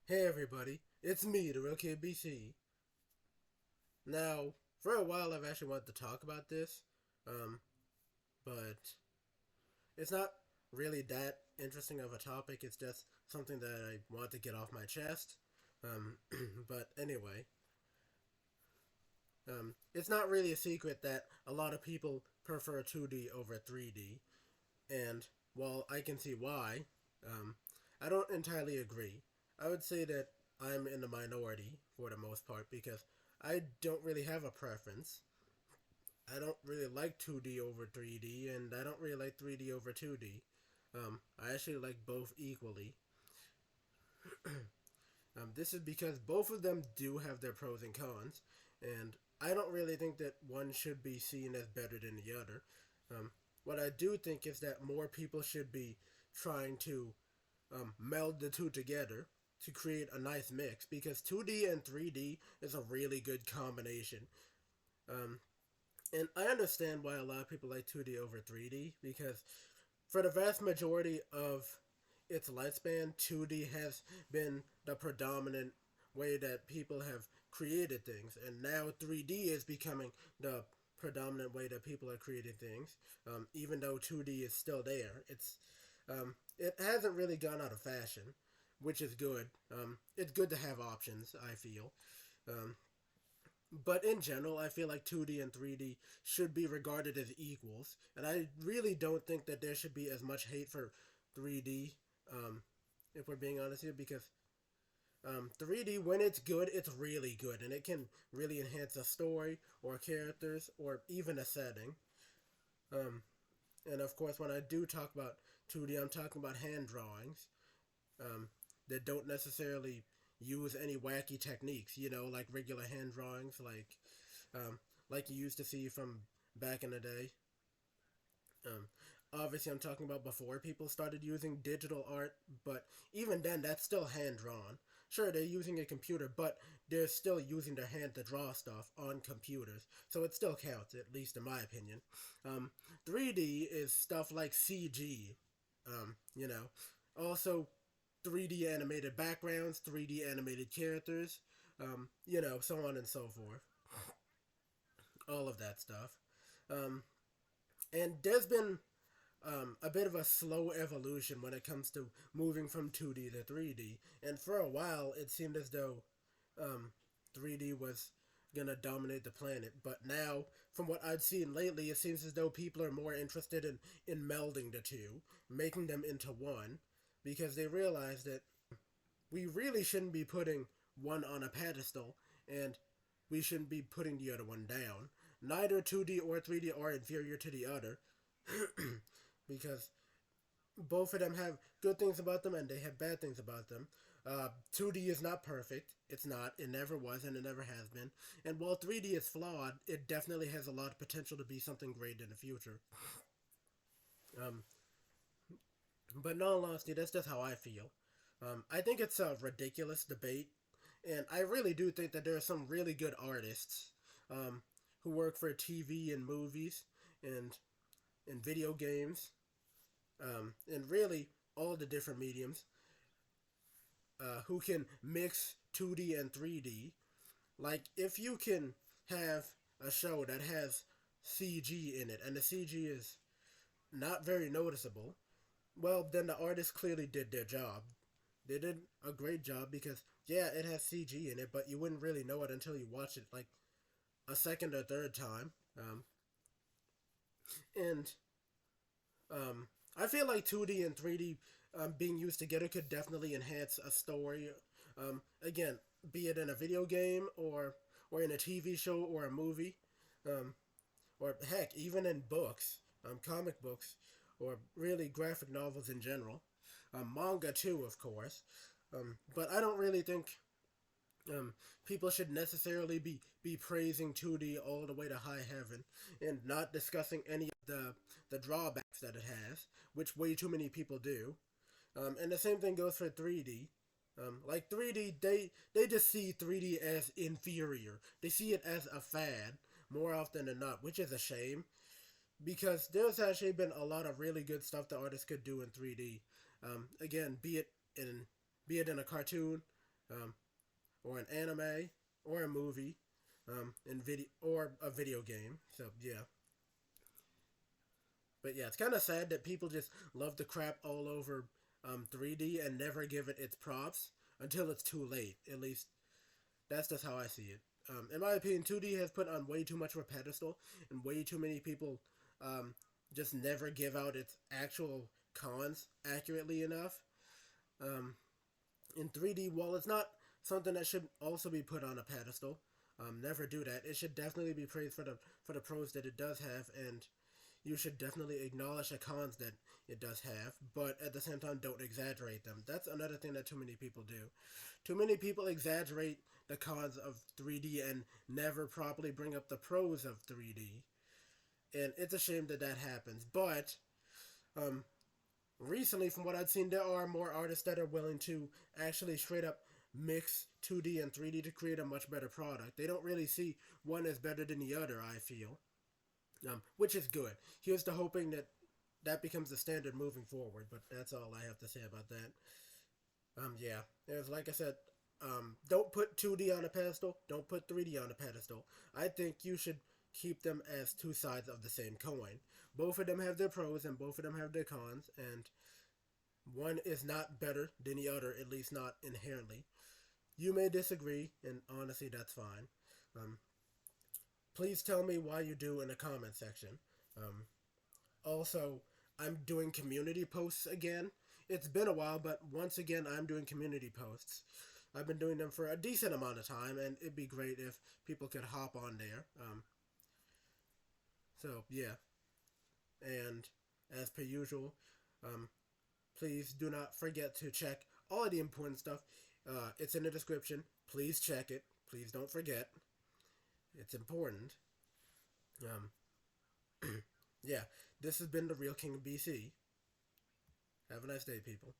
Hey everybody, it's me, the Real Kid BC. Now, for a while I've actually wanted to talk about this, um, but it's not really that interesting of a topic. It's just something that I want to get off my chest. Um, but anyway, it's not really a secret that a lot of people prefer 2D over 3D, and while I can see why, um, I don't entirely agree. I would say that I'm in the minority for the most part because I don't really have a preference. I don't really like 2D over 3D, and I don't really like 3D over 2D. I actually like both equally. This is because both of them do have their pros and cons, and I don't really think that one should be seen as better than the other. Um, what I do think is that more people should be trying to meld the two together to create a nice mix because 2D and 3D is a really good combination. Um, and I understand why a lot of people like 2D over 3D because for the vast majority of its lifespan, 2D has been the predominant way that people have created things, and now 3D is becoming the predominant way that people are creating things. Even though 2D is still there, it hasn't really gone out of fashion, which is good. It's good to have options. I feel. Um, but in general, I feel like 2D and 3D should be regarded as equals, and I really don't think that there should be as much hate for 3D. If we're being honest here, because 3D, when it's good, it's really good, and it can really enhance a story or characters or even a setting. Um, and of course, when I do talk about 2D, I'm talking about hand drawings um, that don't necessarily use any wacky techniques, like regular hand drawings, um, like you used to see from back in the day. Um, Obviously, I'm talking about before people started using digital art, but even then, that's still hand drawn. Sure, they're using a computer, but they're still using their hand to draw stuff on computers, so it still counts, at least in my opinion. Um, 3D is stuff like CG, um, you know. Also, 3D animated backgrounds, 3D animated characters, so on and so forth. All of that stuff. Um, and there's been a bit of a slow evolution when it comes to moving from 2D to 3D. And for a while, it seemed as though um, 3D was gonna dominate the planet. But now, from what I've seen lately, it seems as though people are more interested in melding the two, making them into one, because they realize that we really shouldn't be putting one on a pedestal, and we shouldn't be putting the other one down. Neither 2D or 3D are inferior to the other, because both of them have good things about them and they have bad things about them. 2D is not perfect. It's not. It never was and it never has been. And while 3D is flawed, it definitely has a lot of potential to be something great in the future. Um, but in all honesty, that's just how I feel. I think it's a ridiculous debate, and I really do think that there are some really good artists um, who work for TV and movies and in video games and really all the different mediums who can mix 2D and 3D. Like, if you can have a show that has CG in it and the CG is not very noticeable, well, then the artist clearly did their job. They did a great job because, yeah, it has CG in it, but you wouldn't really know it until you watch it like a second or third time. And I feel like 2D and 3D being used together could definitely enhance a story. Again, be it in a video game or in a TV show or a movie, or heck, even in books, comic books, or really graphic novels in general. Manga too, of course. But I don't really think people should necessarily be praising 2D all the way to high heaven and not discussing any of the drawbacks that it has, which way too many people do. And the same thing goes for 3D. Like 3D, they just see 3D as inferior. They see it as a fad more often than not, which is a shame because there's actually been a lot of really good stuff that artists could do in 3D. Again, be it in a cartoon, um, or an anime, or a movie, in video or a video game. So yeah, but yeah, it's kind of sad that people just love to crap all over 3D and never give it its props until it's too late. At least that's just how I see it. In my opinion, 2D has put on way too much of a pedestal, and way too many people um, just never give out its actual cons accurately enough. Um, in 3D, while it's not something that should also be put on a pedestal, never do that. It should definitely be praised for the pros that it does have, and you should definitely acknowledge the cons that it does have, but at the same time, don't exaggerate them. That's another thing that too many people do. Too many people exaggerate the cons of 3D and never properly bring up the pros of 3D, and it's a shame that that happens. But um, recently, from what I've seen, there are more artists that are willing to actually straight up mix 2D and 3D to create a much better product. They don't really see one as better than the other, I feel, which is good. Here's to hoping that that becomes the standard moving forward, but that's all I have to say about that. Yeah, there's like I said, don't put 2D on a pedestal, don't put 3D on a pedestal. I think you should keep them as two sides of the same coin. Both of them have their pros and both of them have their cons, and one is not better than the other, at least not inherently. You may disagree, and honestly, that's fine. Um, please tell me why you do in the comment section. Um, Also, I'm doing community posts again. It's been a while, but once again, I'm doing community posts. I've been doing them for a decent amount of time, and it'd be great if people could hop on there. Yeah, and as per usual, um, please do not forget to check all of the important stuff. It's in the description. Please check it. Please don't forget. It's important. Um, yeah, this has been the Real King of BC. Have a nice day, people.